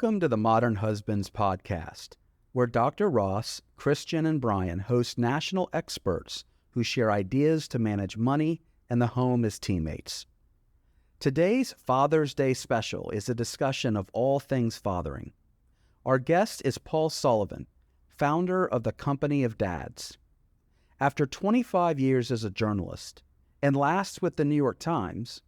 Welcome to the Modern Husbands podcast, where Dr. Ross, Christian, and Brian host national experts who share ideas to manage money and the home as teammates. Today's Father's Day special is a discussion of all things fathering. Our guest is Paul Sullivan, founder of the Company of Dads. After 25 years as a journalist, and last with the New York Times,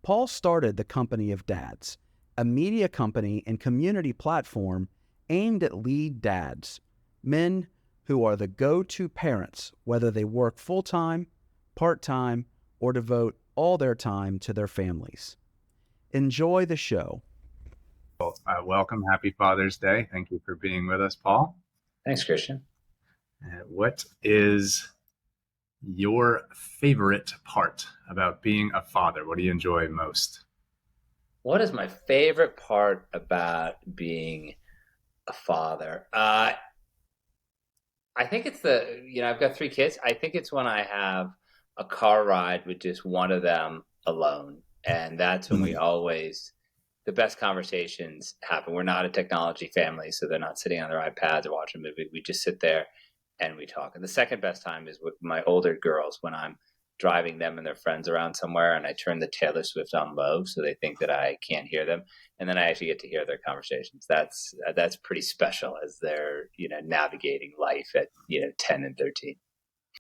Paul started the Company of Dads, a media company and community platform aimed at lead dads, men who are the go-to parents, whether they work full-time, part-time, or devote all their time to their families. Enjoy the show. Welcome. Happy Father's Day. Thank you for being with us, Paul. Thanks, Christian. What is your favorite part about being a father? What do you enjoy most? What is my favorite part about being a father? I think it's I've got 3 kids. I think it's when I have a car ride with just one of them alone. And that's when the best conversations happen. We're not a technology family, so they're not sitting on their iPads or watching a movie. We just sit there and we talk. And the second best time is with my older girls when I'm driving them and their friends around somewhere and I turn the Taylor Swift on low so they think that I can't hear them. And then I actually get to hear their conversations. That's pretty special as they're, navigating life at, 10 and 13.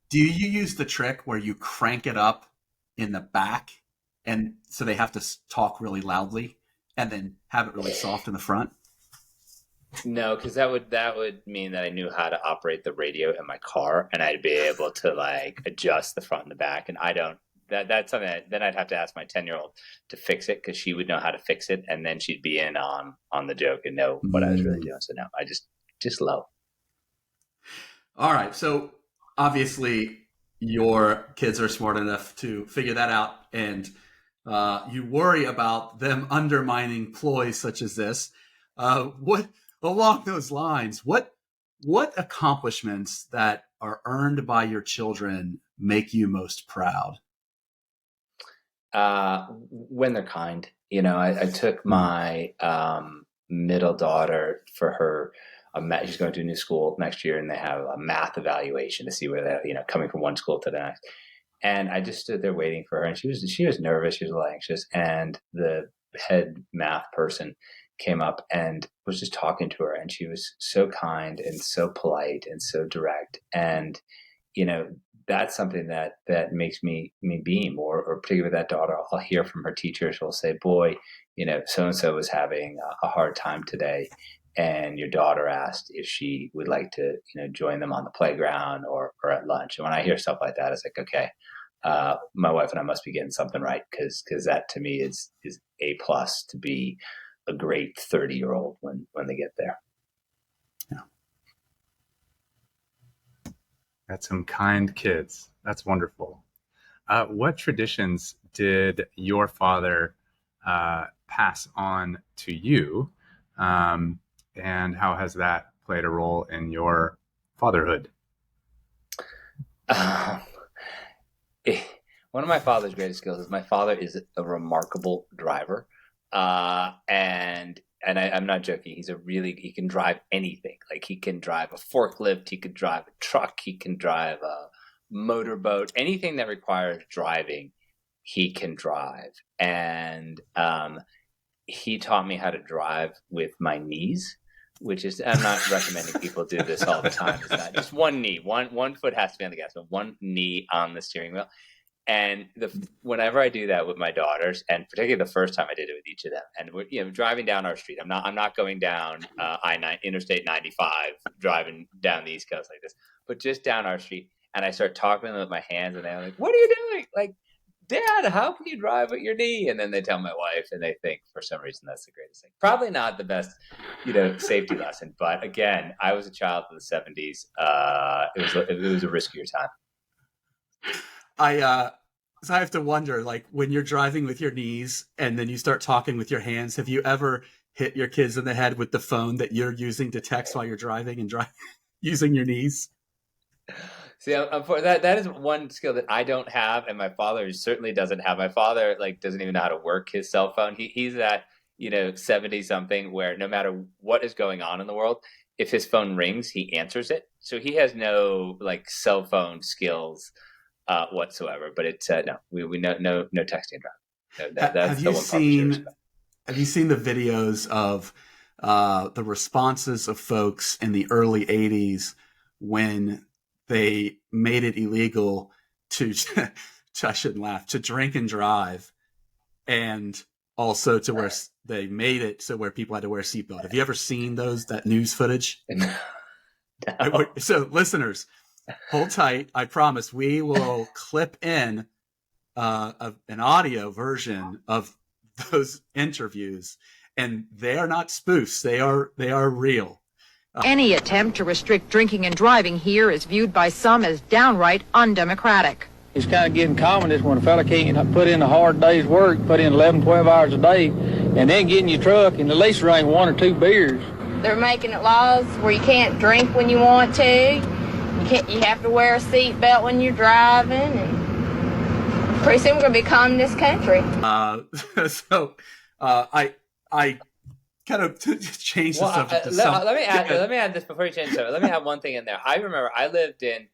Do you use the trick where you crank it up in the back and so they have to talk really loudly and then have it really soft in the front? No, because that would mean that I knew how to operate the radio in my car and I'd be able to adjust the front and the back. And I don't. That's something then I'd have to ask my 10-year-old to fix it because she would know how to fix it, and then she'd be in on the joke and know what I was really doing. So no, I just low. All right. So obviously your kids are smart enough to figure that out, and you worry about them undermining ploys such as this. What along those lines, what accomplishments that are earned by your children make you most proud? When they're kind. I took my middle daughter for her. She's going to a new school next year, and they have a math evaluation to see where they're, coming from one school to the next. And I just stood there waiting for her, and she was nervous, she was a little anxious, and the head math person came up and was just talking to her, and she was so kind and so polite and so direct. And that's something that makes me beam, or particularly with that daughter, I'll hear from her teachers who will say, boy, so-and-so was having a hard time today, and your daughter asked if she would like to join them on the playground or at lunch. And when I hear stuff like that, it's like, okay, my wife and I must be getting something right, because that to me is A+ to be a great 30-year-old when they get there. Yeah. That's some kind kids. That's wonderful. What traditions did your father pass on to you? And how has that played a role in your fatherhood? One of my father's greatest skills is my father is a remarkable driver. And I'm not joking. He can drive anything. Like, he can drive a forklift, he could drive a truck, he can drive a motorboat, anything that requires driving, he can drive. And he taught me how to drive with my knees, which is, I'm not recommending people do this all the time. It's not just one knee, one foot has to be on the gas, but one knee on the steering wheel. And whenever I do that with my daughters, and particularly the first time I did it with each of them, and we're driving down our street. I'm not going down Interstate 95, driving down the East Coast like this, but just down our street. And I start talking to them with my hands, and they're like, "What are you doing? Like, Dad, how can you drive with your knee?" And then they tell my wife, and they think for some reason that's the greatest thing. Probably not the best, safety lesson, but again, I was a child of the 70s. It was a riskier time. So I have to wonder, like, when you're driving with your knees and then you start talking with your hands, have you ever hit your kids in the head with the phone that you're using to text while you're driving and using your knees? See, that is one skill that I don't have, and my father certainly doesn't have. My father doesn't even know how to work his cell phone. He's that 70 something, where no matter what is going on in the world, if his phone rings, he answers it. So he has no like cell phone skills whatsoever. But it's no, we no texting drive. No, that's the one part we should respect. Have you seen the videos of the responses of folks in the early 80s when they made it illegal to, I shouldn't laugh, to drink and drive, and also to where they made it so where people had to wear a seatbelt? Have you ever seen that news footage? No. So listeners, hold tight. I promise we will clip in an audio version of those interviews, and they are not spoofs. They are real. Any attempt to restrict drinking and driving here is viewed by some as downright undemocratic. It's kind of getting common is when a fella can't put in a hard day's work, put in 11, 12 hours a day, and then get in your truck and at least drink 1 or 2 beers. They're making it laws where you can't drink when you want to. You have to wear a seatbelt when you're driving, and pretty soon we're going to be communist country. I kind of changed the subject to let me add this before you change the subject. Let me have one thing in there. I remember I lived in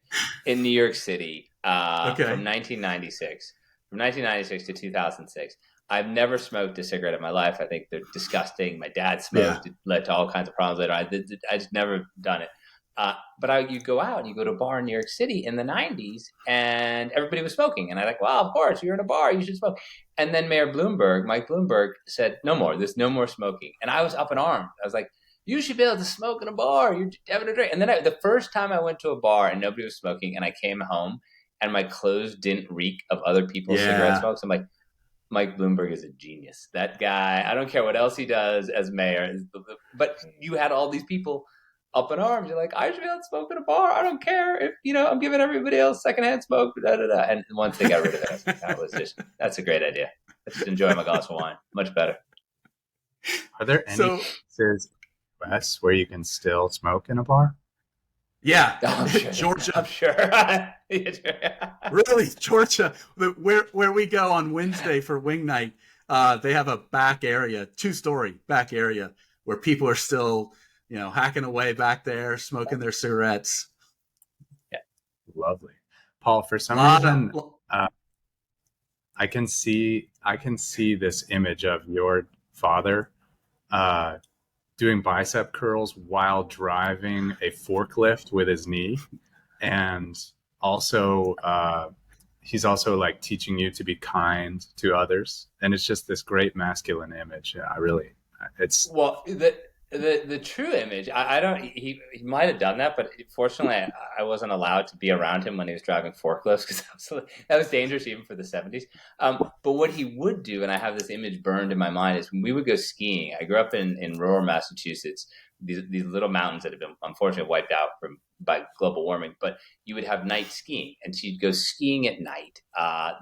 New York City from 1996 to 2006. I've never smoked a cigarette in my life. I think they're disgusting. My dad smoked. It led to all kinds of problems later. I just never done it. But you go out and you go to a bar in New York City in the 90s and everybody was smoking. And I'm like, well, of course, you're in a bar, you should smoke. And then Mike Bloomberg said, there's no more smoking. And I was up in arms. I was like, you should be able to smoke in a bar. You're having a drink. And then the first time I went to a bar and nobody was smoking and I came home and my clothes didn't reek of other people's cigarette smokes, I'm like, Mike Bloomberg is a genius. That guy, I don't care what else he does as mayor, but you had all these people up in arms. You're like, I should be able to smoke in a bar. I don't care if, I'm giving everybody else secondhand smoke. And once they got rid of it, that's a great idea. I just enjoy my glass of wine. Much better. Are there any places, Wes, where you can still smoke in a bar? Yeah, sure. Georgia. I'm sure. Really, Georgia, where we go on Wednesday for wing night, they have a back area, 2-story back area where people are still, hacking away back there, smoking their cigarettes. Yeah, lovely. Paul, for some reason, I can see this image of your father doing bicep curls while driving a forklift with his knee, and also he's also like teaching you to be kind to others, and it's just this great masculine image. The true image, I don't. He might have done that, but fortunately, I wasn't allowed to be around him when he was driving forklifts because that was dangerous even for the 70s. But what he would do, and I have this image burned in my mind, is when we would go skiing. I grew up in rural Massachusetts, these little mountains that have been unfortunately wiped out by global warming. But you would have night skiing, and so you'd go skiing at night.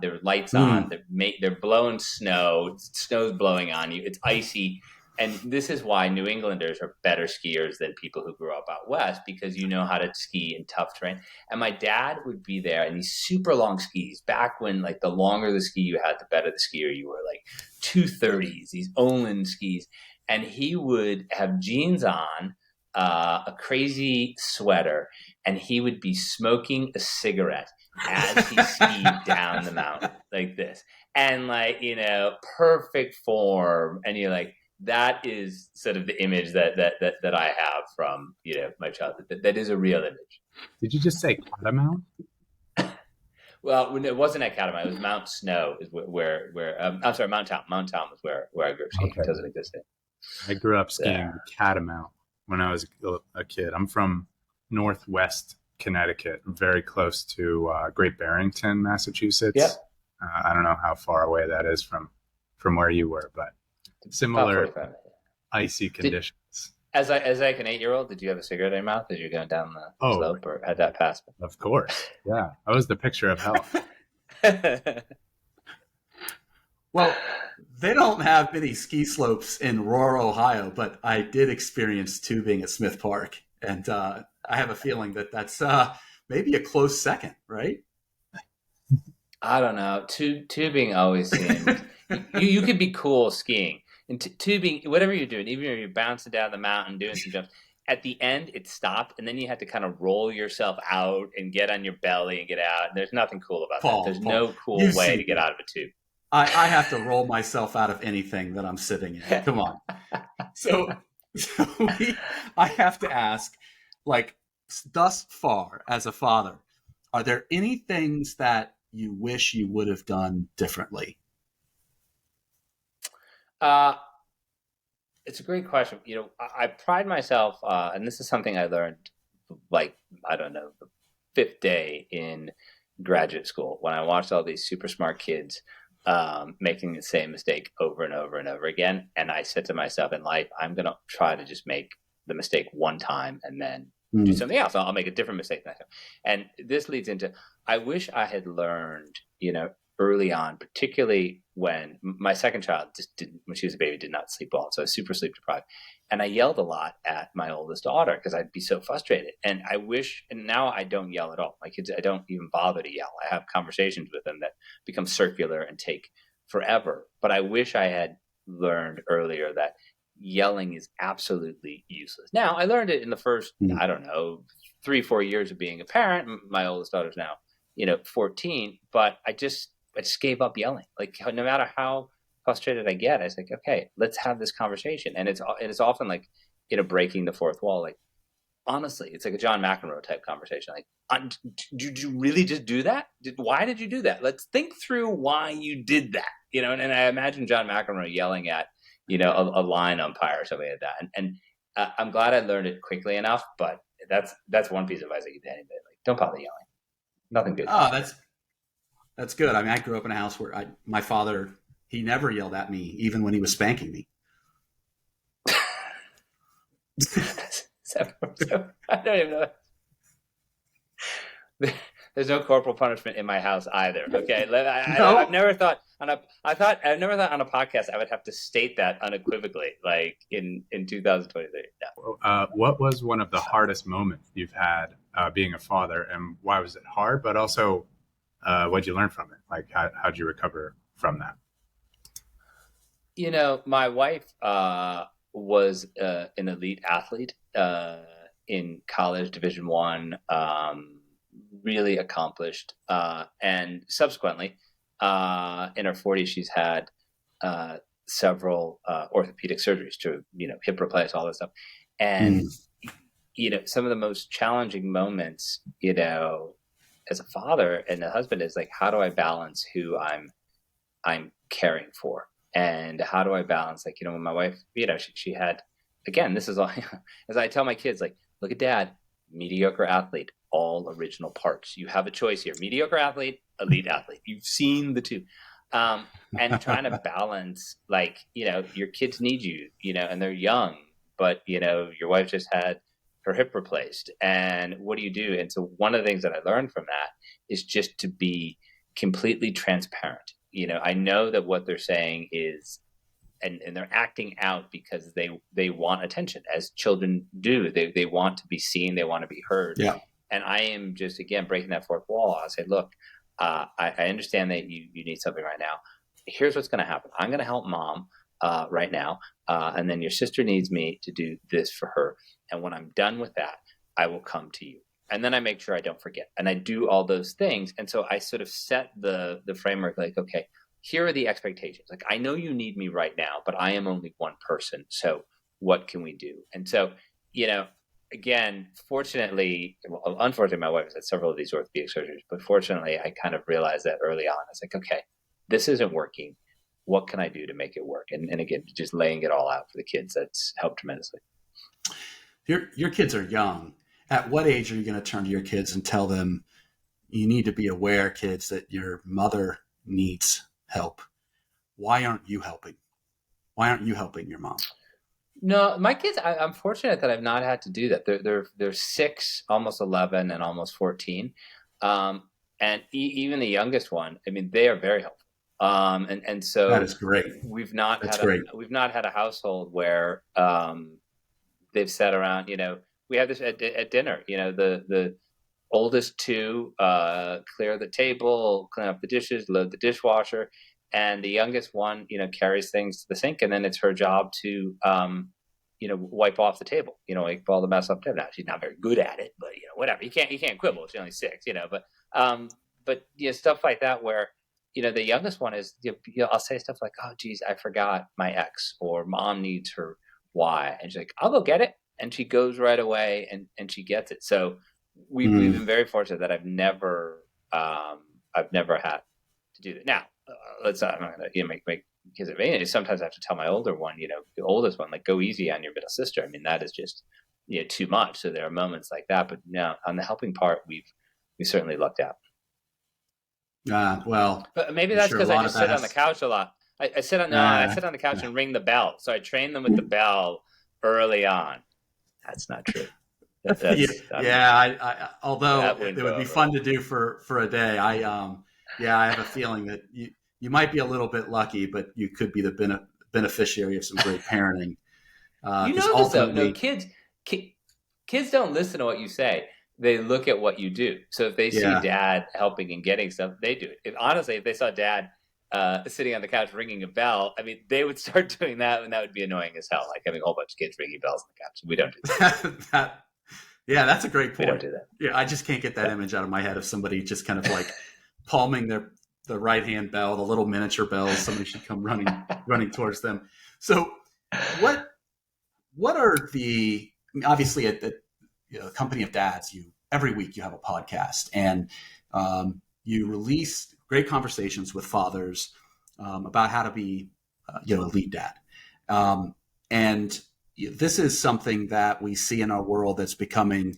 There were lights on. They're blowing snow. Snow's blowing on you. It's icy. And this is why New Englanders are better skiers than people who grew up out west, because you know how to ski in tough terrain. And my dad would be there in these super long skis, back when like the longer the ski you had, the better the skier you were, like 230s, these Olin skis. And he would have jeans on, a crazy sweater, and he would be smoking a cigarette as he skied down the mountain like this. And perfect form. And you're like, that is sort of the image that I have from my childhood. That is a real image. Did you just say Catamount? Well, it wasn't at Catamount. It was Mount Snow. Is where I'm sorry, Mount Town. Mount Town was where I grew up skiing. Okay. It doesn't exist yet. I grew up skiing Catamount when I was a kid. I'm from Northwest Connecticut, very close to Great Barrington, Massachusetts. Yep. I don't know how far away that is from where you were, but similar icy conditions. As like an 8-year-old, did you have a cigarette in your mouth as you're going down the slope, or had that passed? Of course, yeah. I was the picture of health. Well, they don't have many ski slopes in rural Ohio, but I did experience tubing at Smith Park, and I have a feeling that's maybe a close second, right? I don't know. Tubing always seemed you could be cool skiing. And tubing, whatever you're doing, even if you're bouncing down the mountain, doing some jumps, at the end it stopped, and then you had to kind of roll yourself out and get on your belly and get out. And there's nothing cool about that. There's no cool way to get out of a tube. I have to roll myself out of anything that I'm sitting in. Come on. So I have to ask, like, thus far as a father, are there any things that you wish you would have done differently? It's a great question. I pride myself, and this is something I learned, like, I don't know, the 5th day in graduate school, when I watched all these super smart kids making the same mistake over and over and over again. And I said to myself, in life, I'm going to try to just make the mistake one time and then do something else. I'll make a different mistake next time. And this leads into, I wish I had learned, early on, particularly when my second child when she was a baby, did not sleep well. So I was super sleep deprived. And I yelled a lot at my oldest daughter because I'd be so frustrated. And I wish, and now I don't yell at all. My kids, I don't even bother to yell. I have conversations with them that become circular and take forever. But I wish I had learned earlier that yelling is absolutely useless. Now, I learned it in the first, 3-4 years of being a parent. My oldest daughter's now, 14, but I just gave up yelling. Like, no matter how frustrated I get, I was like, okay, let's have this conversation. And it's often like, breaking the fourth wall. Like, honestly, it's like a John McEnroe type conversation. Like, did you really just do that? Why did you do that? Let's think through why you did that. And I imagine John McEnroe yelling at, a line umpire or something like that. And I'm glad I learned it quickly enough, but that's one piece of advice I give to anybody. Like, don't bother yelling. Nothing good. Oh, that's good. I mean, I grew up in a house where my father, he never yelled at me, even when he was spanking me. so, I don't even know. There's no corporal punishment in my house either. Okay, I've never thought on a podcast I would have to state that unequivocally, like in 2023. No. What was one of the hardest moments you've had being a father, and why was it hard? But also, what'd you learn from it? Like, how'd you recover from that? My wife was an elite athlete in college, Division I. Really accomplished, and subsequently in her 40s she's had several orthopedic surgeries to hip replace, all this stuff. And some of the most challenging moments as a father and a husband is like, how do I balance who I'm caring for, and how do I balance, like, when my wife, she had, again, this is all as I tell my kids, like, look at dad, mediocre athlete, all original parts. You have a choice here: mediocre athlete, elite athlete. You've seen the two. And trying to balance, like, your kids need you, and they're young, but your wife just had her hip replaced, and what do you do? And so one of the things that I learned from that is just to be completely transparent. I know that what they're saying is, and they're acting out because they want attention, as children do. They want to be seen, they want to be heard. Yeah. And I am just, again, breaking that fourth wall. I say, look, I understand that you need something right now. Here's what's going to happen. I'm going to help mom right now. And then your sister needs me to do this for her. And when I'm done with that, I will come to you. And then I make sure I don't forget. And I do all those things. And so I sort of set the framework, like, okay, here are the expectations. Like, I know you need me right now, but I am only one person. So what can we do? And so, again, unfortunately, my wife has had several of these orthopedic surgeries, but fortunately, I kind of realized that early on. I was like, okay, this isn't working. What can I do to make it work? And again, just laying it all out for the kids, that's helped tremendously. Your kids are young. At what age are you going to turn to your kids and tell them, you need to be aware, kids, that your mother needs help? Why aren't you helping? Why aren't you helping your mom? No, my kids, I'm fortunate that I've not had to do that. They're 6, almost 11, and almost 14. And even the youngest one, I mean, they are very helpful. And so that is great. We've not had a household where they've sat around, we have this at dinner, the oldest 2 clear the table, clean up the dishes, load the dishwasher. and the youngest one, carries things to the sink, and then it's her job to, wipe off the table, wipe all the mess off the table. Now she's not very good at it, but whatever. You can't quibble. She's only 6, but stuff like that where, the youngest one is, I'll say stuff like, "Oh, geez, I forgot my X," or "Mom needs her Y," and she's like, "I'll go get it," and she goes right away and she gets it. So we've been very fortunate that I've never had to do that. Now, I'm not going to make kids advantage. Sometimes I have to tell my older one, the oldest one, like, go easy on your middle sister. I mean, that is just too much. So there are moments like that. But no, on the helping part, we certainly lucked out. Well, but maybe that's because I just sit on the couch a lot. I sit on the couch and ring the bell. So I train them with the bell early on. That's not true. Although it would be fun to do for a day. I have a feeling that you might be a little bit lucky, but you could be the beneficiary of some great parenting. This though. No, kids don't listen to what you say. They look at what you do. So if they see Dad helping and getting stuff, they do it. If they saw Dad sitting on the couch ringing a bell, I mean, they would start doing that, and that would be annoying as hell. Like having a whole bunch of kids ringing bells on the couch. We don't do that. That's a great point. We don't do that. Yeah, I just can't get that image out of my head of somebody just kind of like palming the right hand bell, the little miniature bells. Somebody should come running towards them. So, what are obviously at the Company of Dads, every week you have a podcast, and you release great conversations with fathers about how to be a lead dad, and this is something that we see in our world that's becoming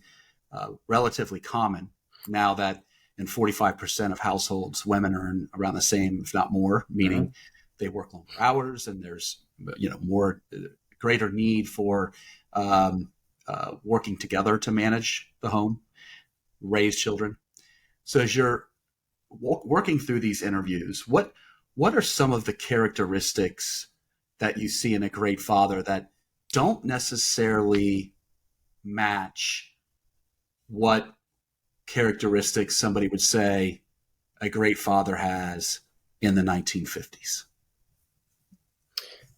relatively common now that in 45% of households, women earn around the same, if not more, meaning they work longer hours, and there's more greater need for working together to manage the home, raise children. So as you're working through these interviews, what are some of the characteristics that you see in a great father that don't necessarily match what characteristics somebody would say a great father has in the 1950s?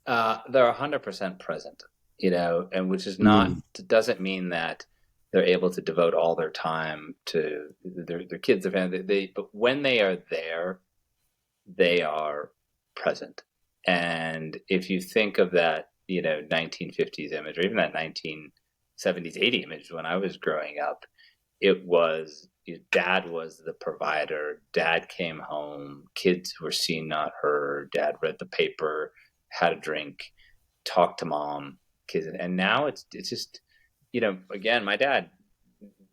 They're 100% present, and which is not, doesn't mean that they're able to devote all their time to their kids, their family. But when they are there, they are present. And if you think of that, 1950s image, or even that 1970s, 80 image when I was growing up, it was Dad was the provider. Dad came home. Kids were seen, not heard. Dad read the paper, had a drink, talked to Mom, kids. And now it's just, again, my dad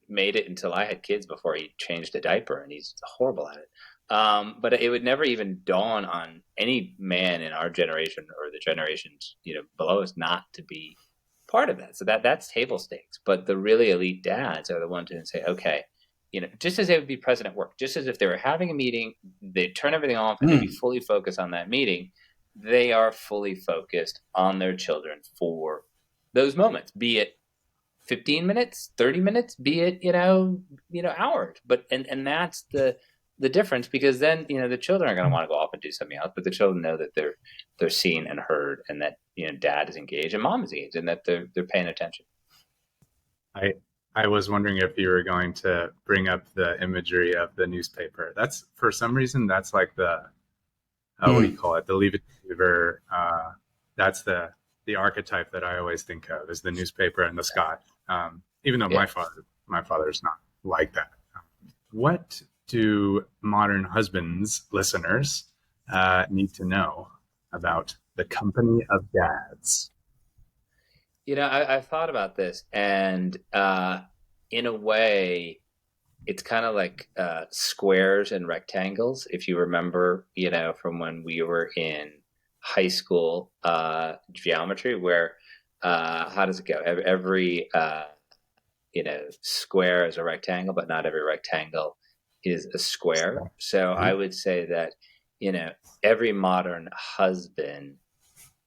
made it until I had kids before he changed a diaper, and he's horrible at it. But it would never even dawn on any man in our generation or the generations, below us not to be part of that. So that's table stakes. But the really elite dads are the ones who say, okay, just as they would be present at work, just as if they were having a meeting, they'd turn everything off and they'd be fully focused on that meeting. They are fully focused on their children for those moments, be it 15 minutes, 30 minutes, be it, hours. But, and that's the difference, because then, the children are going to want to go off and do something else, but the children know that they're seen and heard, and that, Dad is engaged and Mom is engaged, and that they're paying attention. I was wondering if you were going to bring up the imagery of the newspaper. That's, for some reason, that's like the, what do you call it? The Leave It to Beaver. That's the archetype that I always think of, is the newspaper and the sky. Even though my father is not like that. What do modern husbands, listeners, need to know about the Company of Dads? I've thought about this, and in a way, it's kind of like squares and rectangles. If you remember, from when we were in high school geometry, where how does it go? Every square is a rectangle, but not every rectangle is a square. So I would say that, every modern husband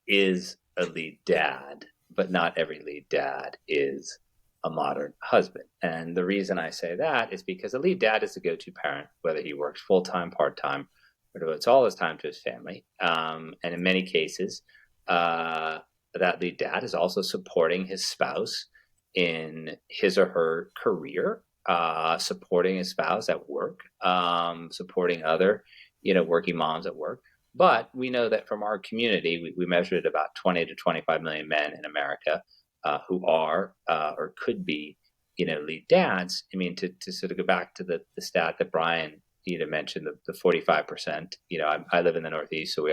is a lead dad, but not every lead dad is a modern husband. And the reason I say that is because a lead dad is the go-to parent, whether he works full-time, part-time, or devotes all his time to his family. And in many cases, that lead dad is also supporting his spouse in his or her career, supporting his spouse at work, supporting other, working moms at work. But we know that from our community, we measured about 20 to 25 million men in America who are or could be, lead dads. I mean, to sort of go back to the stat that Brian mentioned, the 45%. I live in the Northeast, so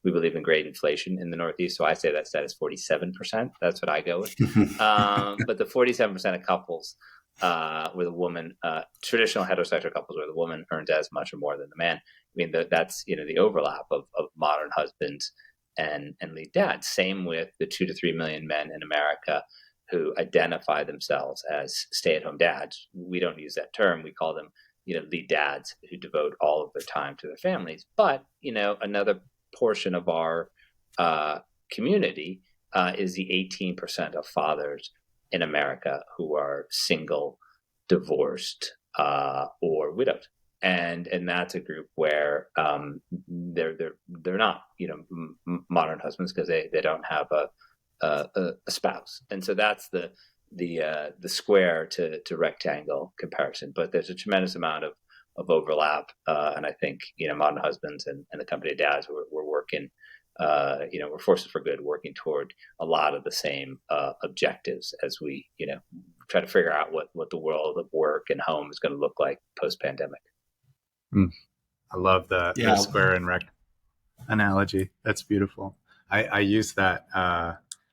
we believe in great inflation in the Northeast. So I say that stat is 47%. That's what I go with. But the 47% of couples where the woman, traditional heterosexual couples where the woman earns as much or more than the man. I mean, that's, the overlap of modern husbands and lead dads. Same with the 2 to 3 million men in America who identify themselves as stay-at-home dads. We don't use that term. We call them, lead dads who devote all of their time to their families. But, another portion of our community is the 18% of fathers in America who are single, divorced, or widowed. And that's a group where they're not, modern husbands because they don't have a spouse. And so that's the square to rectangle comparison. But there's a tremendous amount of overlap. And I think, modern husbands and the company of dads, we're working, we're forces for good, working toward a lot of the same objectives as we, try to figure out what the world of work and home is going to look like post-pandemic. I love the square and rect analogy. That's beautiful. I use that.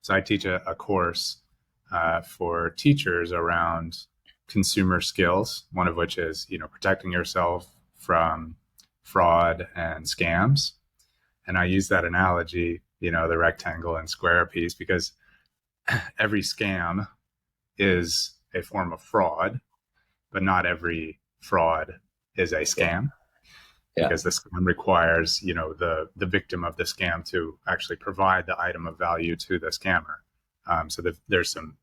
So I teach a course for teachers around consumer skills, one of which is, protecting yourself from fraud and scams. And I use that analogy, the rectangle and square piece, because every scam is a form of fraud, but not every fraud is a scam. Yeah. Because the scam requires, the victim of the scam to actually provide the item of value to the scammer. So there's some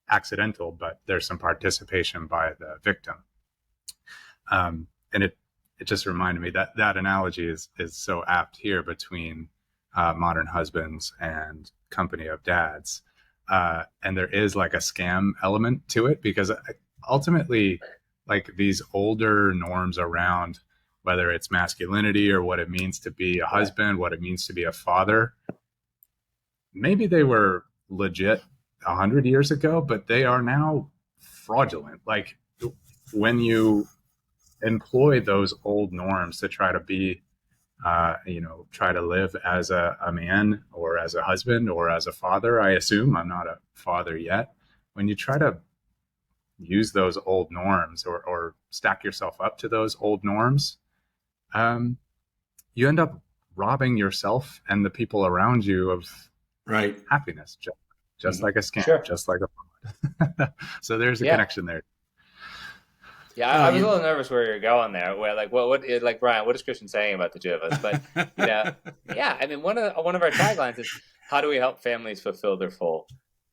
accidental, but there's some participation by the victim. And it just reminded me that analogy is so apt here between modern husbands and company of dads. And there is like a scam element to it, because ultimately, like, these older norms around whether it's masculinity or what it means to be a husband, what it means to be a father, maybe they were legit 100 years ago, but they are now fraudulent. Like, when you employ those old norms to try to be, try to live as a man or as a husband or as a father, I assume, I'm not a father yet. When you try to use those old norms or stack yourself up to those old norms, you end up robbing yourself and the people around you of happiness, just like a scam, just like a fraud. So there's a connection there. Yeah, I was a little nervous where you're going there. Where like, like Brian, what is Christian saying about the two of us? But I mean, one of our taglines is, how do we help families fulfill their full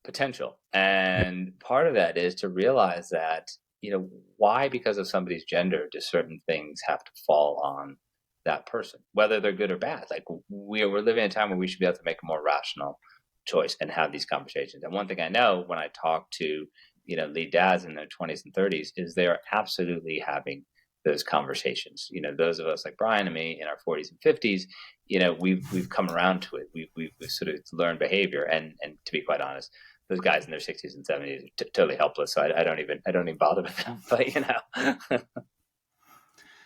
potential? And part of that is to realize that, why, because of somebody's gender, do certain things have to fall on that person, whether they're good or bad? Like, we're living in a time where we should be able to make a more rational choice and have these conversations. And one thing I know when I talk to, lead dads in their 20s and 30s is they are absolutely having those conversations. Those of us like Brian and me in our 40s and 50s, we've come around to it. We've sort of learned behavior. And to be quite honest, those guys in their 60s and 70s are totally helpless. So I don't even bother with them. But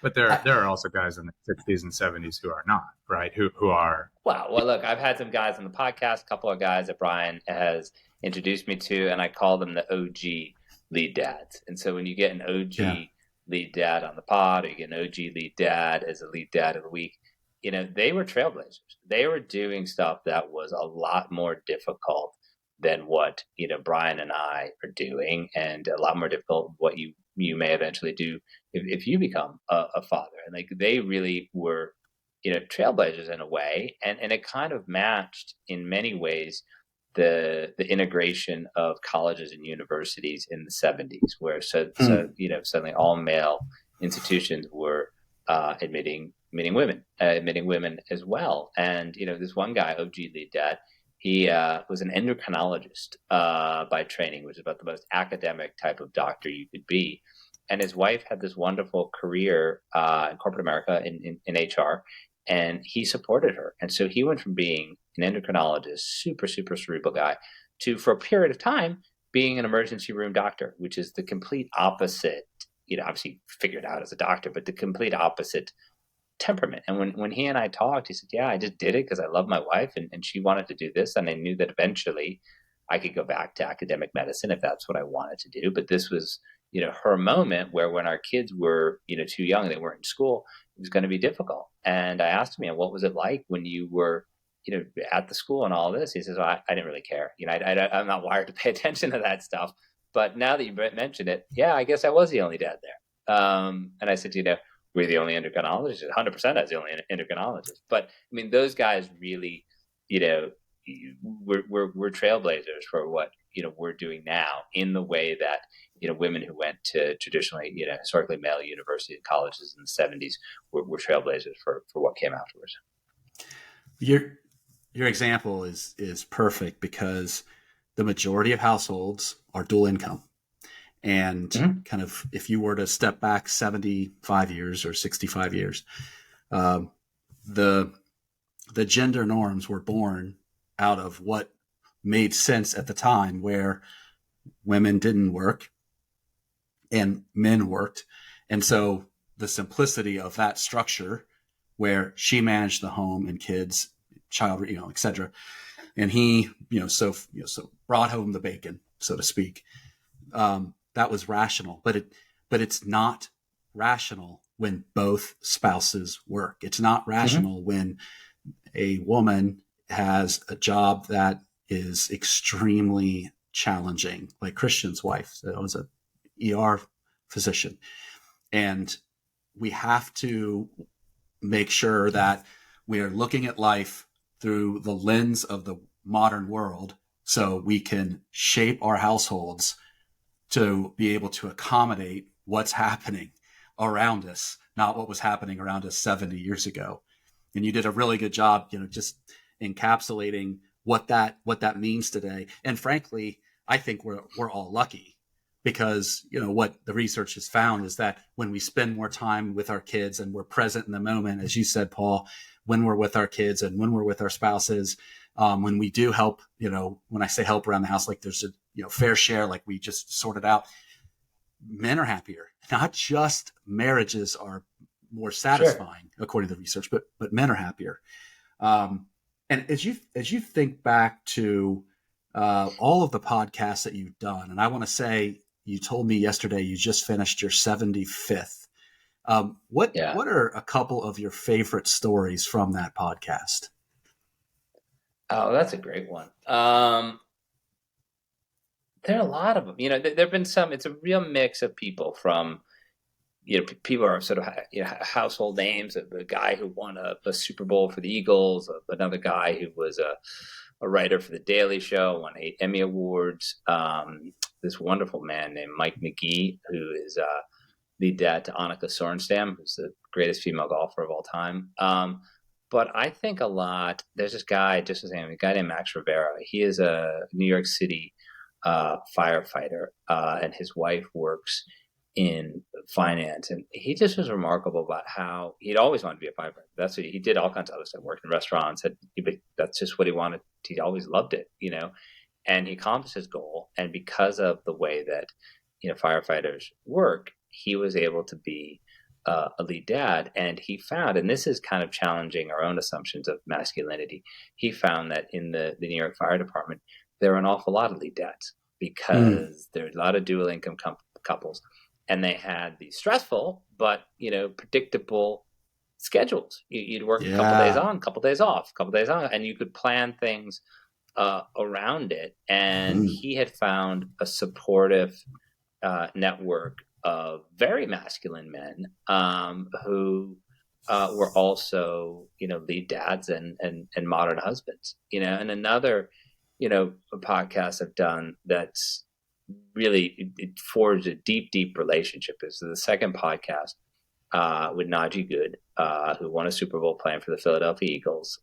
But there are also guys in the 60s and 70s who are not, right? Who are. Well, look, I've had some guys on the podcast, a couple of guys that Brian has introduced me to, and I call them the OG lead dads. And so when you get an OG lead dad on the pod, or you get an OG lead dad as a lead dad of the week, they were trailblazers. They were doing stuff that was a lot more difficult than what, Brian and I are doing, and a lot more difficult than what you may eventually do if you become a father. And like, they really were, trailblazers in a way, and it kind of matched in many ways the integration of colleges and universities in the 70s, where suddenly all male institutions were admitting meeting women as well. And, this one guy, OG lead dad, he was an endocrinologist by training, which is about the most academic type of doctor you could be. And his wife had this wonderful career in corporate America in HR, and he supported her. And so he went from being an endocrinologist, super, super cerebral guy, to, for a period of time, being an emergency room doctor, which is the complete opposite, obviously figured out as a doctor, but the complete opposite temperament. And when he and I talked, he said, yeah, I just did it because I love my wife and she wanted to do this. And I knew that eventually I could go back to academic medicine if that's what I wanted to do. But this was, her moment where when our kids were, too young, they weren't in school, it was going to be difficult. And I asked him, what was it like when you were, at the school and all this? He says, well, I didn't really care. I'm not wired to pay attention to that stuff. But now that you mentioned it, yeah, I guess I was the only dad there. And I said, we're the only endocrinologist. 100% I was the only endocrinologist. But I mean, those guys really, we're trailblazers for what we're doing now, in the way that women who went to traditionally historically male university and colleges in the 70s were trailblazers for what came afterwards. Your example is perfect, because the majority of households are dual income. And kind of, if you were to step back 75 years or 65 years, the gender norms were born out of what made sense at the time, where women didn't work and men worked. And so the simplicity of that structure, where she managed the home and kids, child, et cetera. And he, so brought home the bacon, so to speak. That was rational, but it's not rational when both spouses work. It's not rational when a woman has a job that is extremely challenging, like Christian's wife, that was a ER physician. And we have to make sure that we are looking at life through the lens of the modern world, so we can shape our households to be able to accommodate what's happening around us, not what was happening around us 70 years ago. And you did a really good job, just encapsulating what that means today. And frankly, I think we're all lucky, because, what the research has found is that when we spend more time with our kids and we're present in the moment, as you said, Paul, when we're with our kids and when we're with our spouses, when we do help, when I say help around the house, like there's a, fair share, like we just sorted out, men are happier. Not just marriages are more satisfying, according to the research, but men are happier. And as you think back to all of the podcasts that you've done, and I want to say, you told me yesterday you just finished your 75th. What are a couple of your favorite stories from that podcast? Oh, that's a great one. There are a lot of them. There have been some. It's a real mix of people from, people are sort of household names. A guy who won a Super Bowl for the Eagles, another guy who was a writer for The Daily Show, won 8 Emmy Awards. This wonderful man named Mike McGee, who is lead dad to Annika Sorenstam, who's the greatest female golfer of all time. But I think a lot, there's this guy, just his name, a guy named Max Rivera. He is a New York City firefighter, and his wife works in finance. And he just was remarkable about how he'd always wanted to be a firefighter. That's what he did, all kinds of other stuff, worked in restaurants. That's just what he wanted. He always loved it, and he accomplished his goal. And because of the way that, firefighters work, he was able to be a lead dad. And he found, and this is kind of challenging our own assumptions of masculinity, he found that in the New York Fire Department, there are an awful lot of lead dads, because there are a lot of dual income couples, and they had these stressful but predictable schedules. You'd work a couple days on, a couple days off, a couple days on, and you could plan things around it. And he had found a supportive network of very masculine men who were also lead dads and modern husbands. And another a podcast I've done that's really, it forged a deep relationship is the second podcast with Najee Good, who won a Super Bowl playing for the Philadelphia Eagles,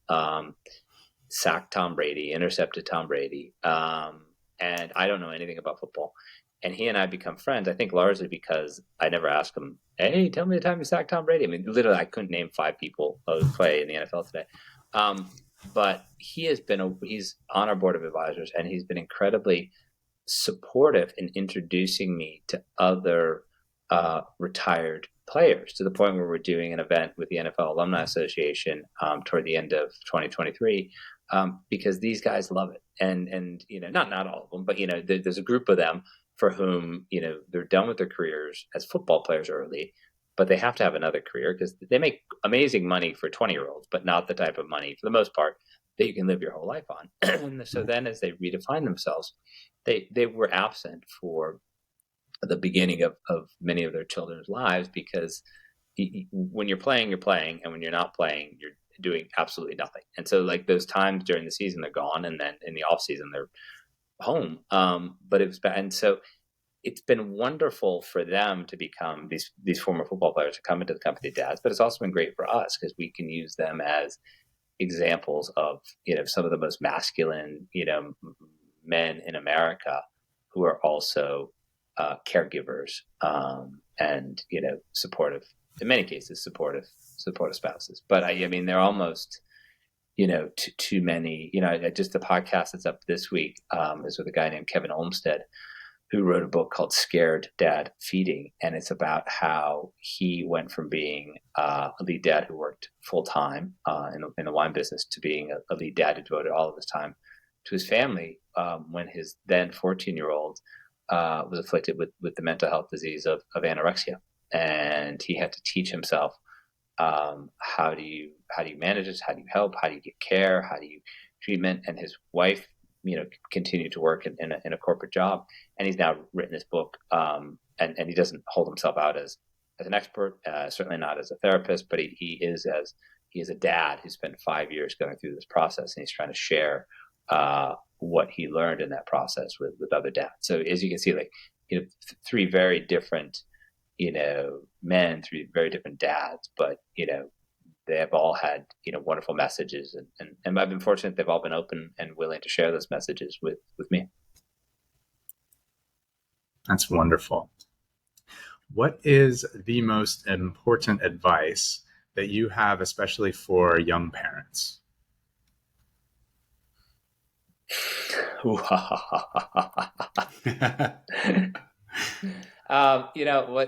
sacked Tom Brady, intercepted Tom Brady, and I don't know anything about football. And he and I become friends, I think largely because I never asked him, hey, tell me the time you sacked Tom Brady. I mean, literally, I couldn't name 5 people who play in the NFL today. But he's on our board of advisors, and he's been incredibly supportive in introducing me to other retired players, to the point where we're doing an event with the NFL Alumni Association toward the end of 2023, because these guys love it. And not all of them, but there's a group of them for whom they're done with their careers as football players early, but they have to have another career because they make amazing money for 20-year-olds, but not the type of money, for the most part, that you can live your whole life on. And so then, as they redefine themselves, they were absent for the beginning of many of their children's lives, because when you're playing, and when you're not playing, you're doing absolutely nothing. And so, like, those times during the season, they're gone, and then in the off season, they're home. But it's been wonderful for them to become these former football players to come into the company dads, but it's also been great for us because we can use them as examples of some of the most masculine men in America who are also caregivers, and supportive, in many cases supportive spouses. But I mean, they're almost too many. Just the podcast that's up this week is with a guy named Kevin Olmsted, who wrote a book called Scared Dad Feeding. And it's about how he went from being a lead dad who worked full time in the wine business to being a lead dad who devoted all of his time to his family when his then 14-year-old was afflicted with the mental health disease of anorexia. And he had to teach himself how do you manage this? How do you help? How do you get care? How do you treatment? And his wife, continued to work in a corporate job, and he's now written this book. And he doesn't hold himself out as an expert, certainly not as a therapist, but he is a dad who spent 5 years going through this process, and he's trying to share what he learned in that process with other dads. So as you can see, like, 3 very different men, 3 very different dads, but they have all had wonderful messages, and I've been fortunate they've all been open and willing to share those messages with me. That's wonderful. What is the most important advice that you have, especially for young parents? What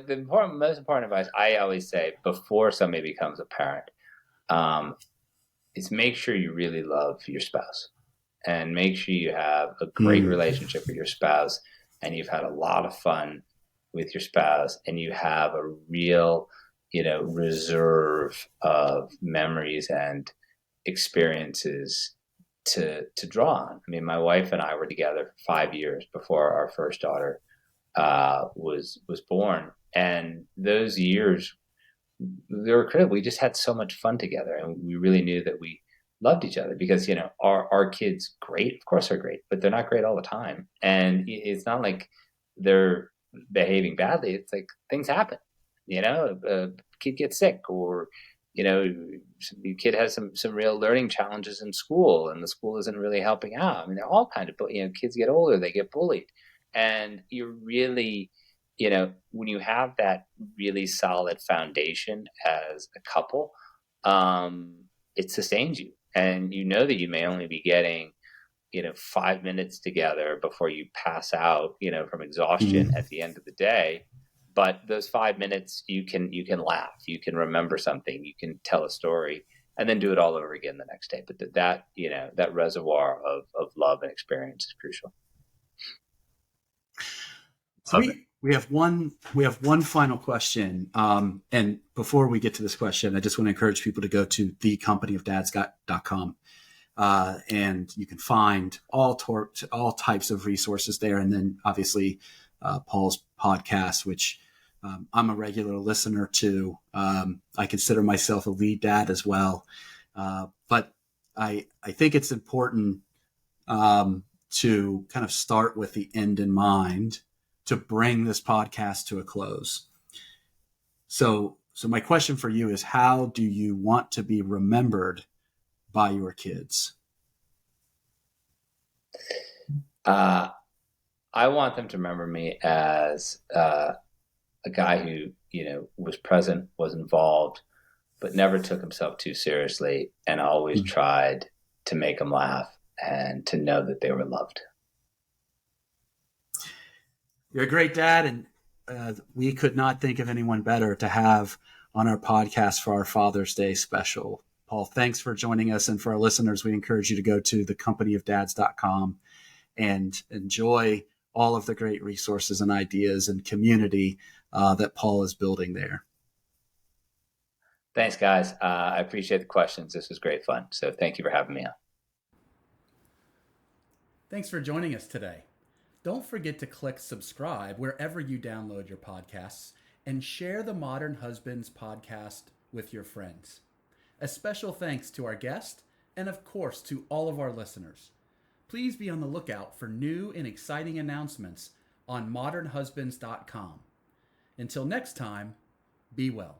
the most important advice I always say before somebody becomes a parent is make sure you really love your spouse, and make sure you have a great relationship with your spouse, and you've had a lot of fun with your spouse, and you have a real, reserve of memories and experiences to draw on. I mean, my wife and I were together for 5 years before our first daughter was born, and those years, they were incredible. We just had so much fun together, and we really knew that we loved each other because our kids, great, of course, are great, but they're not great all the time, and it's not like they're behaving badly. It's like things happen. A kid gets sick, or your kid has some real learning challenges in school, and the school isn't really helping out. I mean, they're all kind of kids get older, they get bullied, and you're really when you have that really solid foundation as a couple, it sustains you. And that you may only be getting, 5 minutes together before you pass out, from exhaustion at the end of the day. But those 5 minutes, you can laugh, you can remember something, you can tell a story, and then do it all over again the next day. But that reservoir of love and experience is crucial. We have one final question. And before we get to this question, I just want to encourage people to go to thecompanyofdads.com. And you can find all types of resources there. And then obviously Paul's podcast, which I'm a regular listener to. I consider myself a lead dad as well. But I think it's important to kind of start with the end in mind to bring this podcast to a close. So So my question for you is, how do you want to be remembered by your kids? I want them to remember me as a guy who, was present, was involved, but never took himself too seriously, and always tried to make them laugh and to know that they were loved. You're a great dad, and we could not think of anyone better to have on our podcast for our Father's Day special. Paul, thanks for joining us. And for our listeners, we encourage you to go to thecompanyofdads.com and enjoy all of the great resources and ideas and community that Paul is building there. Thanks, guys. I appreciate the questions. This was great fun. So thank you for having me on. Thanks for joining us today. Don't forget to click subscribe wherever you download your podcasts and share the Modern Husbands podcast with your friends. A special thanks to our guest and, of course, to all of our listeners. Please be on the lookout for new and exciting announcements on modernhusbands.com. Until next time, be well.